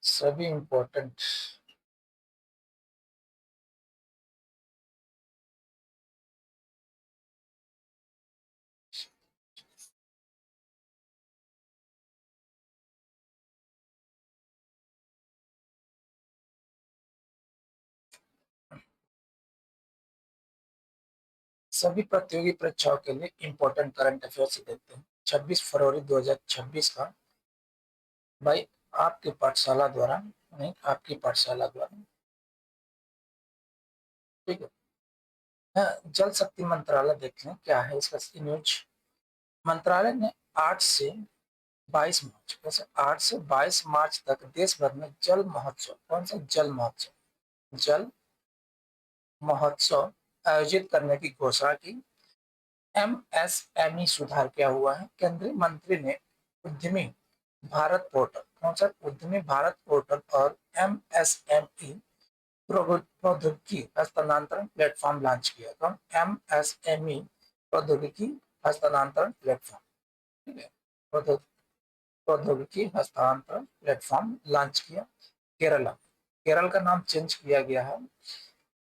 सभी इम्पोर्टेंट सभी प्रतियोगी परीक्षाओं के लिए इम्पोर्टेंट करंट अफेयर्स देते हैं 26 फरवरी 2026 का भाई आपकी पाठशाला द्वारा नहीं आपकी पाठशाला द्वारा। ठीक है। हाँ, जल शक्ति मंत्रालय देख लें क्या है इसका न्यूज। मंत्रालय ने 8 से 22 मार्च वैसे 8 से 22 मार्च तक देश भर में जल महोत्सव कौन सा जल महोत्सव आयोजित करने की घोषणा की। एमएसएमई सुधार क्या हुआ है। केंद्रीय मंत्री ने उद्यमी भारत पोर्टल कौन सा उद्यमी भारत पोर्टल और एमएसएमई प्रौद्योगिकी हस्तांतरण प्लेटफॉर्म लॉन्च किया। कौन एमएसएमई प्रौद्योगिकी हस्तांतरण प्लेटफॉर्म। ठीक है। प्रौद्योगिकी हस्तांतरण प्लेटफॉर्म लॉन्च किया। केरला केरल का नाम चेंज किया गया है।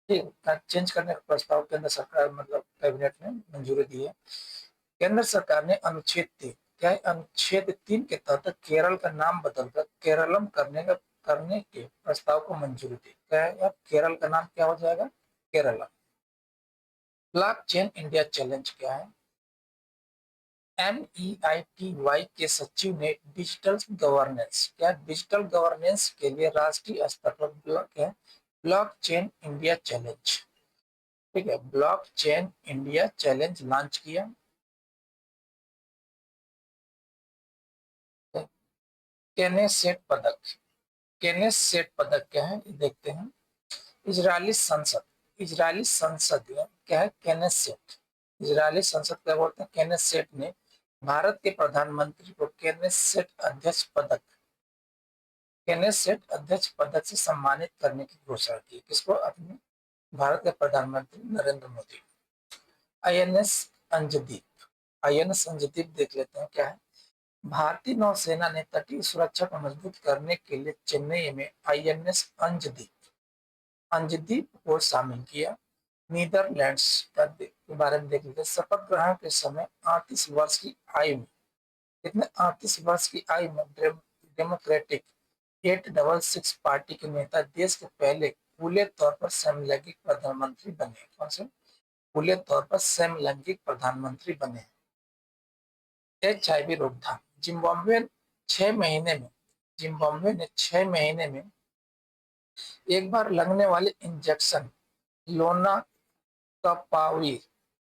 ठीक चेंज करने का प्रस्ताव केंद्र सरकार मतलब कैबिनेट ने मंजूरी दी है। केंद्र सरकार ने अनुच्छेद 3 के तहत केरल का नाम बदलकर केरलम करने के प्रस्ताव को मंजूरी दी। क्या है अब केरल का नाम क्या हो जाएगा केरला। ब्लॉकचेन इंडिया चैलेंज क्या है। NEITY के सचिव ने डिजिटल गवर्नेंस के लिए राष्ट्रीय स्तर पर ब्लॉकचेन इंडिया चैलेंज। ठीक है ब्लॉकचेन इंडिया चैलेंज लॉन्च किया। केनेसेट पदक केनेसेट पदक क्या है देखते हैं। इजरायली संसद क्या है केनेसेट। इजरायली संसद क्या बोलते हैं केनेसेट ने भारत के प्रधानमंत्री को केनेसेट अध्यक्ष पदक से सम्मानित करने की घोषणा की। किसको अपने भारत के प्रधानमंत्री नरेंद्र मोदी। आईएनएस आईएनएस अंजदीप देख लेते हैं क्या है। भारतीय नौसेना ने तटीय सुरक्षा को मजबूत करने के लिए चेन्नई में आईएनएस अंजदीप को शामिल किया। नीदरलैंड्स के बारे में देख लेते शपथ ग्रहण के समय 38 वर्ष की आयु में कितने 38 वर्ष की आयु में डेमोक्रेटिक 866 पार्टी के नेता देश के पहले खुले तौर पर समलैंगिक प्रधानमंत्री बने। कौन से खुले तौर पर समलैंगिक प्रधानमंत्री बने। HIV रोकथाम जिम्बाब्वे ने 6 महीने में एक बार लगने वाले इंजेक्शन लोना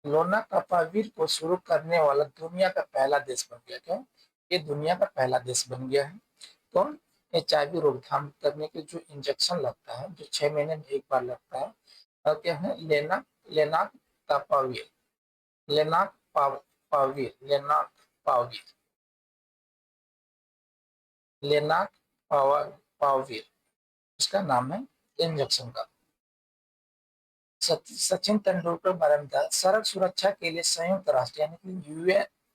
लोना कपावीर को शुरू करने वाला दुनिया का पहला देश बन गया। क्यों ये दुनिया का पहला देश बन गया है। कौन HIV रोकथाम करने के जो इंजेक्शन लगता है जो 6 महीने में एक बार लगता है और क्या है लेनाक कपावीर लेनाक पावीर लेनाक पावीर लेनाक पावीर उसका नाम है इंजेक्शन का। सचिन तेंदुलकर बारे में था। सड़क सुरक्षा के लिए संयुक्त राष्ट्र यानी कि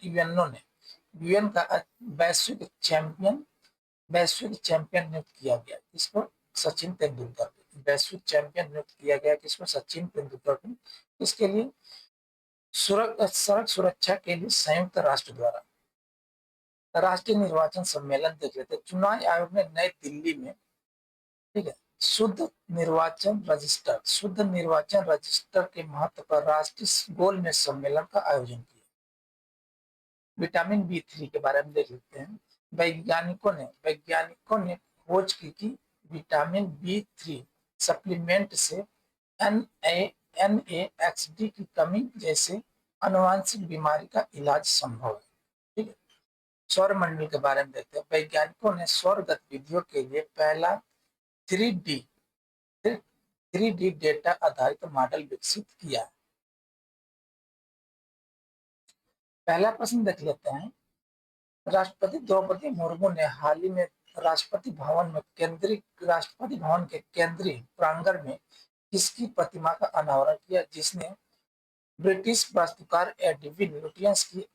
यूएनओ ने यूएन का वैश्विक चैंपियन नियुक्त किया गया। किसको सचिन तेंदुलकर को वैश्विक चैंपियन नियुक्त किया गया। किसको सचिन तेंदुलकर को। इसके लिए सड़क सुरक्षा के लिए संयुक्त राष्ट्र द्वारा राष्ट्रीय निर्वाचन सम्मेलन देख लेते। चुनाव आयोग ने नई दिल्ली में ठीक है शुद्ध निर्वाचन रजिस्टर के महत्व पर राष्ट्रीय गोल में सम्मेलन का आयोजन किया। विटामिन B3 के बारे में देख लेते हैं। वैज्ञानिकों ने खोज की कि विटामिन B3 सप्लीमेंट से NAXD की कमी जैसे आनुवंशिक बीमारी का इलाज संभव है। ठीक है। सौर मंडल के बारे में देखते हैं। वैज्ञानिकों ने सौर गतिविधियों के लिए पहला 3D डेटा आधारित मॉडल विकसित किया। पहला प्रश्न देख लेते हैं। राष्ट्रपति द्रौपदी मुर्मू ने हाल ही में राष्ट्रपति भवन के केंद्रीय प्रांगण में किसकी प्रतिमा का अनावरण किया जिसने ब्रिटिश वास्तुकार एडविन लुटियंस की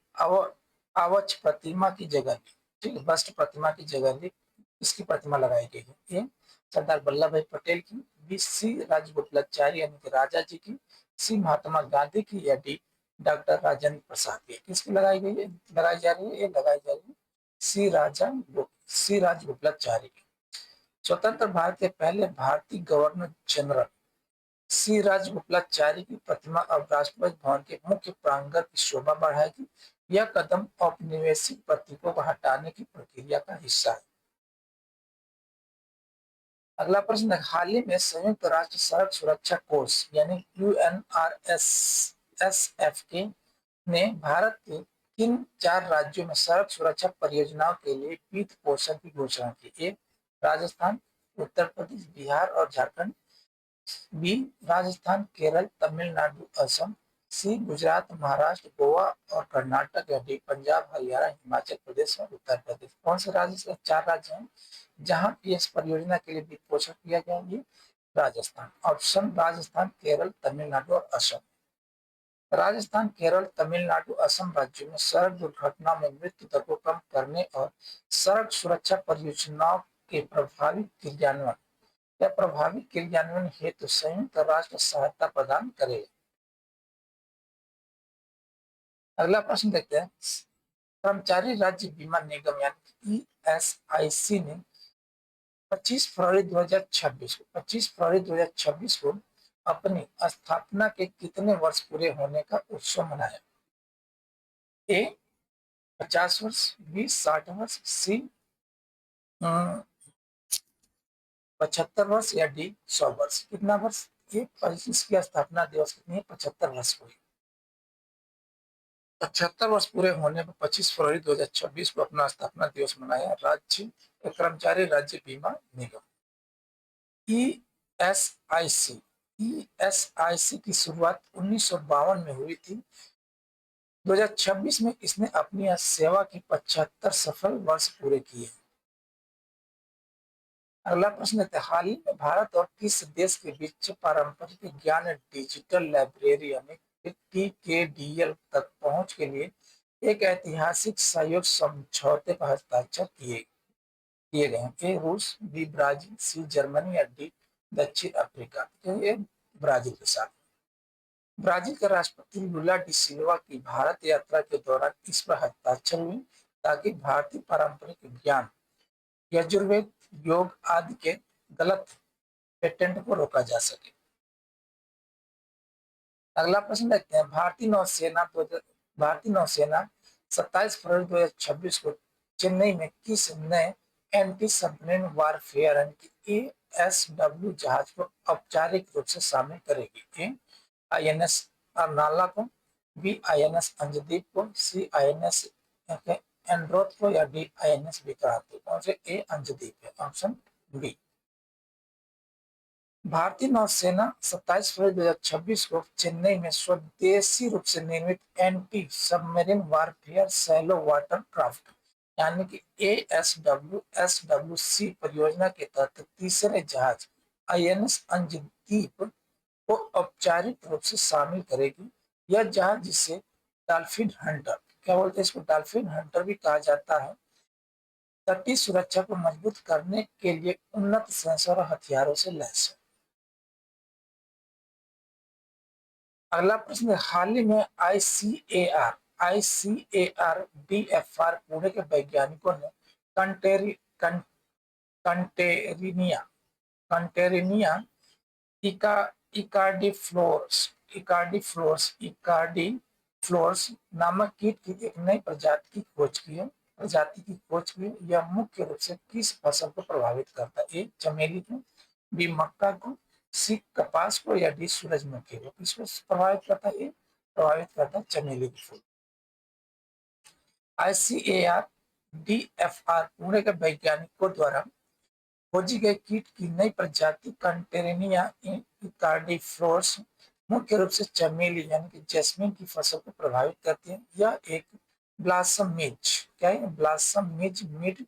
आवच प्रतिमा की जगह ली। ठीक है बस्ट प्रतिमा की जगह ली। इसकी प्रतिमा लगाई गई है? ए सरदार वल्लभ भाई पटेल की, बी सी राजगोपालाचारी यानी कि राजा जी की, सी महात्मा गांधी की, या डी डॉक्टर राजेंद्र प्रसाद की? किसकी लगाई गई है, लगाई जा रही है? ये लगाई जा रही है सी राजगोपालाचारी की। स्वतंत्र भारत के पहले भारतीय गवर्नर जनरल सी राजगोपालाचारी की प्रतिमा अब राष्ट्रपति भवन के मुख्य प्रांगण की शोभा बढ़ाएगी। यह कदम औपनिवेशिक प्रतीकों को हटाने की प्रक्रिया का हिस्सा है। अगला प्रश्न है, हाल ही में संयुक्त राष्ट्र सड़क सुरक्षा कोष यानी UNRSSF ने भारत के किन 4 राज्यों में सड़क सुरक्षा परियोजनाओं के लिए वित्त पोषण की घोषणा की? ए राजस्थान, उत्तर प्रदेश, बिहार और झारखंड, बी राजस्थान, केरल, तमिलनाडु, असम, सी गुजरात, महाराष्ट्र, गोवा और कर्नाटक, या डी पंजाब, हरियाणा, हिमाचल प्रदेश और उत्तर प्रदेश? कौन से राज्य, 4 राज्य हैं जहां इस परियोजना के लिए वित्त पोषण किया गया? ये राजस्थान। ऑप्शन राजस्थान, केरल, तमिलनाडु और असम। राजस्थान, केरल, तमिलनाडु, असम राज्यों में सड़क दुर्घटना में मृत्यु दर को कम करने और सड़क सुरक्षा परियोजनाओं के प्रभावी क्रियान्वयन हेतु संयुक्त राष्ट्र सहायता प्रदान करेगा। अगला प्रश्न देखते हैं, कर्मचारी राज्य बीमा निगम यानी ESIC ने 25 फरवरी 2026 को अपनी स्थापना के कितने वर्ष पूरे होने का उत्सव मनाया? ए 50 वर्ष, बी 60 वर्ष, सी 75 वर्ष, या डी 100 वर्ष? कितना वर्ष? ये इसकी स्थापना दिवस कितनी है? 75 वर्ष हुई। 75 वर्ष पूरे होने पर 25 फरवरी 2026 को अपना स्थापना दिवस मनाया राज्य कर्मचारी राज्य बीमा निगम। ESIC की शुरुआत 1952 में हुई थी। 2026 में इसने अपनी सेवा की 75 सफल वर्ष पूरे किए। अगला प्रश्न है, हाल ही में भारत और किस देश के बीच पारंपरिक ज्ञान डिजिटल लाइब्रेरी यानी TKDL तक पहुंच के लिए एक ऐतिहासिक सहयोग समझौते पर हस्ताक्षर किए गए हैं? ए रूस, बी ब्राजील, सी जर्मनी, या डी दक्षिण अफ्रीका? तो ये ब्राजील के साथ। ब्राजील के राष्ट्रपति लुला डी सिल्वा की भारत यात्रा के दौरान इस पर हस्ताक्षर हुए ताकि भारतीय पारंपरिक ज्ञान, यजुर्वेद, योग आदि के गलत पेटेंट को रोका जा सके। अगला प्रश्न देखते हैं, भारतीय नौसेना 27 फरवरी 2026 को चेन्नई में किस नए एंटी सबमरीन वारफेयर ASW जहाज को औपचारिक रूप से शामिल करेगी? ए INS अर्नाला को, बी INS अंजदीप को, सी INS एंड्रोथ को, या डी INS विक्रांत को? कौन से? ए अंजदीप है, ऑप्शन बी। भारतीय नौसेना 27 फरवरी 2026 को चेन्नई में स्वदेशी रूप से निर्मित anti submarine warfare shallow water craft यानी कि ASWSWC परियोजना के तहत तीसरे जहाज INS अंजदीप को औपचारिक रूप से शामिल करेगी। यह जहाज, जिसे डॉल्फिन हंटर, क्या बोलते हैं इसको, डॉल्फिन हंटर भी कहा जाता है, तटीय सुरक्षा को मजबूत करने के लिए उन्नत सेंसर और हथियारों से लैस है। अगला प्रश्न, हाल ही में ICAR DFR पुणे के वैज्ञानिकों ने कंटेरिनिया कंटेरिनिया इकार्डिफ्लोर्स नामक कीट की एक नई प्रजाति की खोज की। यह मुख्य रूप से किस फसल को प्रभावित करता है? ए चमेली को, बी मक्का को, सी कपास को, या डी सूरजमुखी को? किसको प्रभावित करता है? प्रभावित करता है चमेली के फूल। ICAR DFR पुणे के वैज्ञानिकों द्वारा खोजी गई कीट की नई प्रजाति कंटेरिनिया इकार्डिफ्लोर्स मुख्य रूप से चमेली यानी कि जैस्मिन की फसल को प्रभावित करती है। यह एक ब्लॉसम मिज, क्या है? ब्लॉसम मिज मिड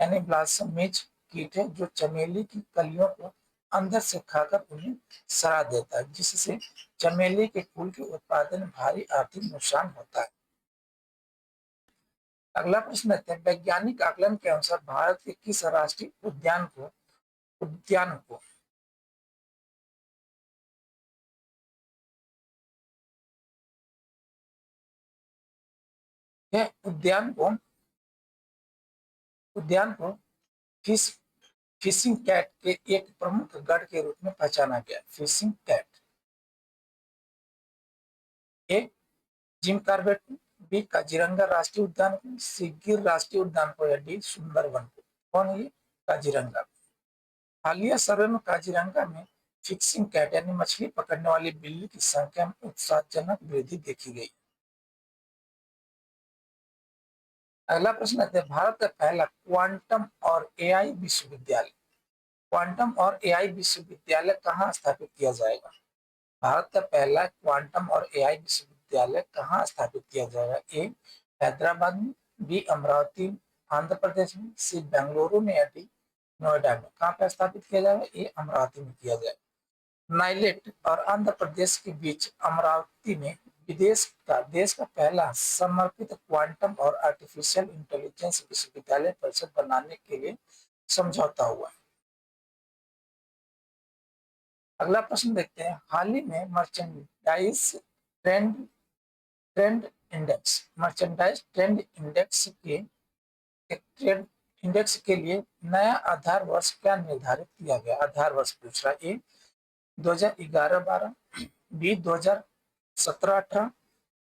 यानी ब्लॉसम मिज कीट है जो चमेली की कलियों को अंदर से खाकर उन्हें सड़ा देता है, जिससे चमेली के फूल के उत्पादन में भारी आर्थिक नुकसान होता है। अगला प्रश्न लेते हैं, वैज्ञानिक आकलन के अनुसार भारत के किस राष्ट्रीय उद्यान को यह उद्यान को फिश फिशिंग कैट के एक प्रमुख गढ़ के रूप में पहचाना गया। फिशिंग कैट, ए जिम कॉर्बेट को, बी काजीरंगा राष्ट्रीय उद्यान को, सी गिर राष्ट्रीय उद्यान को, या डी सुंदरवन को। कौन है ये? काजीरंगा। हालिया सर्वे में काजीरंगा में फिशिंग कैट यानी मछली पकड़ने वाली बिल्ली की संख्या में उत्साहजनक वृद्धि देखी गई। अगला प्रश्न है, भारत का पहला क्वांटम और एआई विश्वविद्यालय कहाँ स्थापित किया जाएगा? भारत का पहला क्वांटम और एआई विश्वविद्यालय कहाँ स्थापित किया जाएगा? ए हैदराबाद में, बी अमरावती आंध्र प्रदेश में, सी बेंगलुरु में, या डी नोएडा में। कहाँ पे स्थापित किया जाएगा? ए अमरावती में किया जाएगा। नाइलेट और आंध्र प्रदेश के बीच अमरावती में देश का पहला समर्पित क्वांटम और आर्टिफिशियल इंटेलिजेंस विश्वविद्यालय परिषद बनाने के लिए समझौता हुआ। अगला प्रश्न देखते हैं, हाल ही में मर्चेंडाइज ट्रेंड इंडेक्स के लिए नया आधार वर्ष क्या निर्धारित किया गया? आधार वर्ष पूछ रहा है। ए 2011-12, बी 2017-18,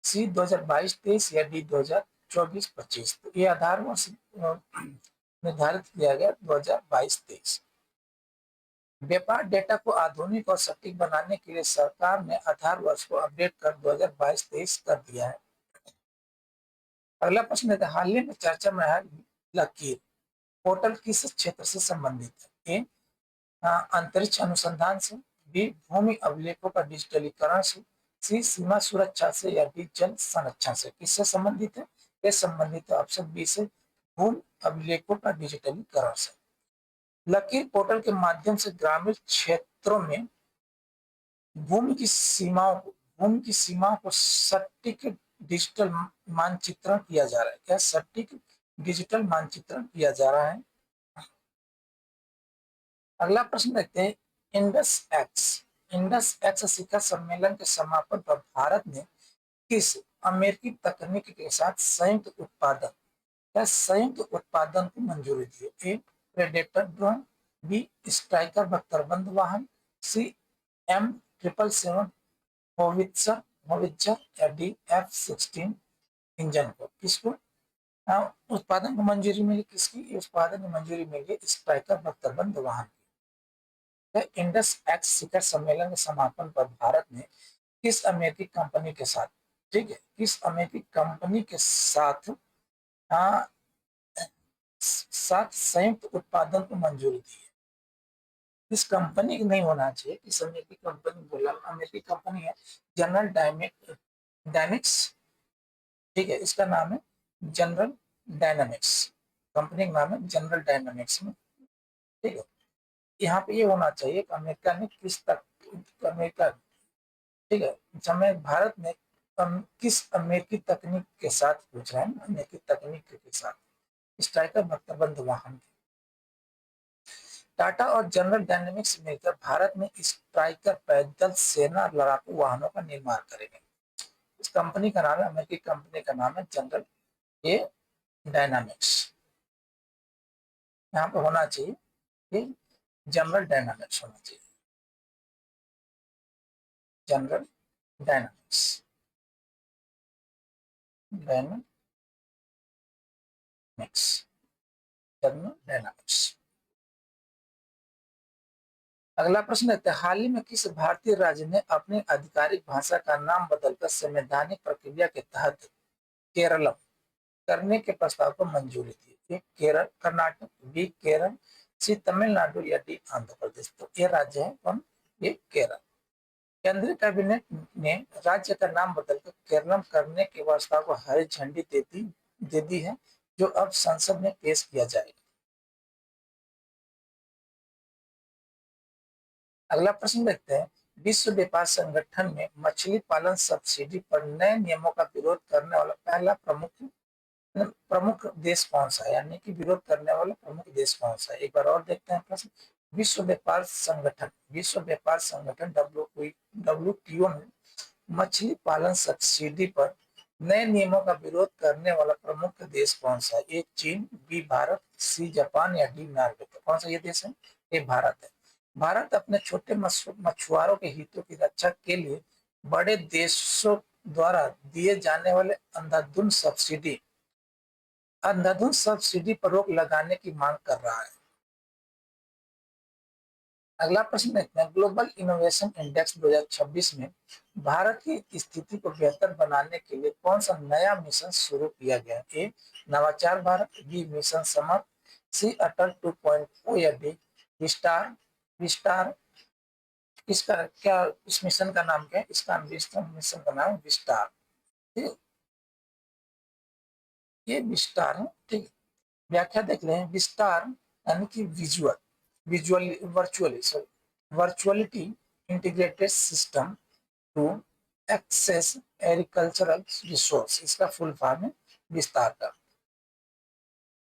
सी 2022-23, या डी 2024-25। तो ये आधार वर्ष निर्धारित किया गया 2022-23। व्यापार डेटा को आधुनिक और सटीक बनाने के लिए सरकार ने आधार वर्ष को अपडेट कर 2022-23 कर दिया है। अगला प्रश्न है, हाल ही में चर्चा में है लकीर पोर्टल किस क्षेत्र से संबंधित है? ए अंतरिक्ष अनुसंधान से, बी भूमि अभिलेखों का डिजिटलीकरण से, सी सीमा सुरक्षा से, या डी जल संरक्षण से। किससे संबंधित है? ये संबंधित है ऑप्शन बी से, भूमि अभिलेखों का डिजिटलीकरण से। लकीर पोर्टल के माध्यम से ग्रामीण क्षेत्रों में भूमि की सीमाओं को सटीक डिजिटल मानचित्रण किया जा रहा है। क्या सटीक डिजिटल मानचित्रण किया जा रहा है? अगला प्रश्न देखते हैं, इंडस एक्स शिखर सम्मेलन के समापन पर भारत ने किस अमेरिकी तकनीक के साथ संयुक्त उत्पादन को मंजूरी दी? ए प्रेडेटर ड्रोन, बी स्ट्राइकर बख्तरबंद वाहन, सी M777 होवित्जर, या डी F-16 इंजन को। किसको उत्पादन को मंजूरी मिली? किसकी उत्पादन को मंजूरी मिली? स्ट्राइकर बख्तरबंद वाहन की। इंडस एक्स शिखर सम्मेलन के समापन पर भारत ने किस अमेरिकी कंपनी के साथ, ठीक है, किस अमेरिकी कंपनी के साथ संयुक्त उत्पादन को मंजूरी दी है? इस कंपनी नहीं होना चाहिए, इस अमेरिकी कंपनी बोला, अमेरिकी कंपनी है जनरल डायनेमिक्स, ठीक है, इसका नाम है जनरल डायनामिक्स, कंपनी का नाम है जनरल डायनामिक्स में, ठीक है। यहाँ पे ये होना चाहिए कि अमेरिका ने ठीक है, समय भारत ने किस अमेरिकी तकनीक के साथ पूछ रहे हैं, अमेरिकी तकनीक के साथ स्ट्राइकर बख्तरबंद वाहन। टाटा और जनरल डायनेमिक्स मिलकर भारत में स्ट्राइकर पैदल सेना लड़ाकू वाहनों का निर्माण करेंगे। इस कंपनी का नाम है, अमेरिकी कंपनी का नाम है जनरल डायनामिक्स। यहाँ पे होना चाहिए कि जनरल डायनामिक्स होना चाहिए, जनरल डायनामिक्स, जनरल डायनामिक्स। अगला प्रश्न है, हाल ही में किस भारतीय राज्य ने अपनी आधिकारिक भाषा का नाम बदलकर संवैधानिक प्रक्रिया के तहत केरलम करने के प्रस्ताव को मंजूरी दी? एक केरल कर्नाटक, बी केरल, सी तमिलनाडु, या डी आंध्र प्रदेश। तो ये राज्य है कौन? ये केरल। केंद्रीय कैबिनेट ने राज्य का नाम बदलकर केरलम करने के प्रस्ताव को हरी झंडी दे दी है, जो अब संसद में पेश किया जाएगा। अगला प्रश्न देखते हैं, विश्व व्यापार संगठन में मछली पालन सब्सिडी पर नए नियमों का विरोध करने वाला पहला प्रमुख प्रमुख देश कौन सा है, यानी कि विरोध करने वाला प्रमुख देश कौन सा है। एक बार और देखते हैं प्रश्न। विश्व व्यापार संगठन WTO ने मछली पालन सब्सिडी पर नए नियमों का विरोध करने वाला प्रमुख देश कौन सा है। ए चीन, बी भारत, सी जापान या डी नॉर्वे। तो कौन सा ये देश है? ये भारत है। भारत अपने छोटे मछुआरों के हितों की रक्षा के लिए बड़े देशों द्वारा दिए जाने वाले अंधाधुंध सब्सिडी पर रोक लगाने की मांग कर रहा है। अगला प्रश्न देखते हैं। ग्लोबल इनोवेशन इंडेक्स 2026 में भारत की स्थिति को बेहतर बनाने के लिए कौन सा नया मिशन शुरू किया गया? ए नवाचार भारत, बी मिशन समर्थ, सी अटल 2.0 या डी विस्टार। विस्टार इसका क्या, इस मिशन का नाम क्या है? इसका मिशन का नाम विस्टार। ठीक, ये विस्टार है। ठीक, व्याख्या देख लें। विस्तार यानी कि virtuality integrated system to access agricultural resource, इसका फुल फॉर्म है विस्तार का।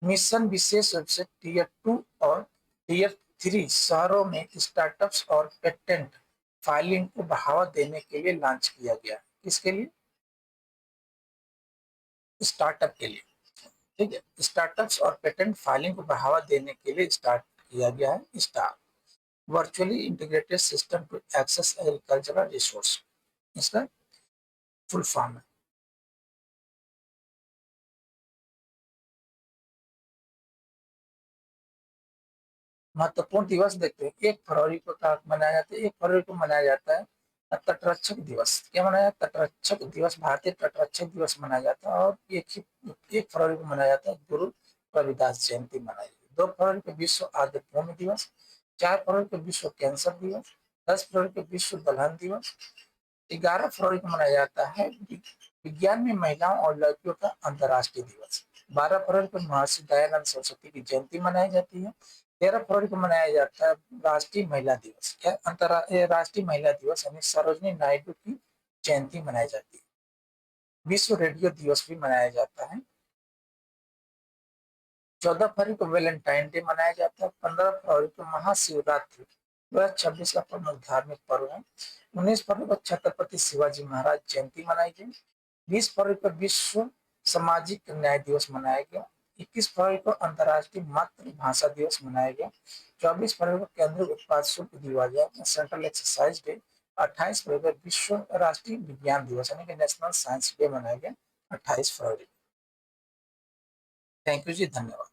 मिशन विशेष रूप से टियर 2 और टियर 3 शहरों में स्टार्टअप्स और पेटेंट फाइलिंग को बढ़ावा देने के लिए लॉन्च किया गया। किसके लिए? स्टार्टअप के लिए। ठीक है, स्टार्टअप्स और पेटेंट फाइलिंग को बढ़ावा देने के लिए स्टार्ट किया गया है star virtually integrated system to access agricultural resource, इसका फुल फॉर्म है। महत्वपूर्ण दिवस देखते हैं। 1 फरवरी को मनाया जाता है। 1 फरवरी को मनाया जाता है तटरक्षक दिवस। क्या मनाया जाता है? तटरक्षक दिवस, भारतीय तटरक्षक दिवस मनाया जाता है। और 1 फरवरी को मनाया जाता है गुरु रविदास जयंती मनाई जाती है। 2 फरवरी को विश्व आर्द्रभूमि दिवस, 4 फरवरी को विश्व कैंसर दिवस, 10 फरवरी को विश्व दलहन दिवस, 11 फरवरी को मनाया जाता है विज्ञान में महिलाओं और लड़कियों का अंतर्राष्ट्रीय दिवस। 12 फरवरी को महर्षि दयानंद सरस्वती की जयंती मनाई जाती है। 13 फरवरी को मनाया जाता है राष्ट्रीय महिला दिवस। क्या अंतर्राष्ट्रीय राष्ट्रीय महिला दिवस यानी सरोजनी नायडू की जयंती मनाई जाती है। विश्व रेडियो दिवस भी मनाया जाता है। 14 फरवरी को वैलेंटाइन डे मनाया जाता है। 15 फरवरी को महाशिवरात्रि 2026 का प्रमुख धार्मिक पर्व है। 19 फरवरी को छत्रपति शिवाजी महाराज जयंती मनाई गई। 20 फरवरी को विश्व सामाजिक न्याय दिवस मनाया गया। 21 फरवरी को अंतर्राष्ट्रीय मातृभाषा दिवस मनाया गया। 24 फरवरी को केंद्रीय उत्पाद शुल्क दिवस, सेंट्रल एक्सरसाइज डे। 28 फरवरी को विश्व राष्ट्रीय विज्ञान दिवस यानी कि नेशनल साइंस डे मनाया गया 28 फरवरी। थैंक यू जी, धन्यवाद।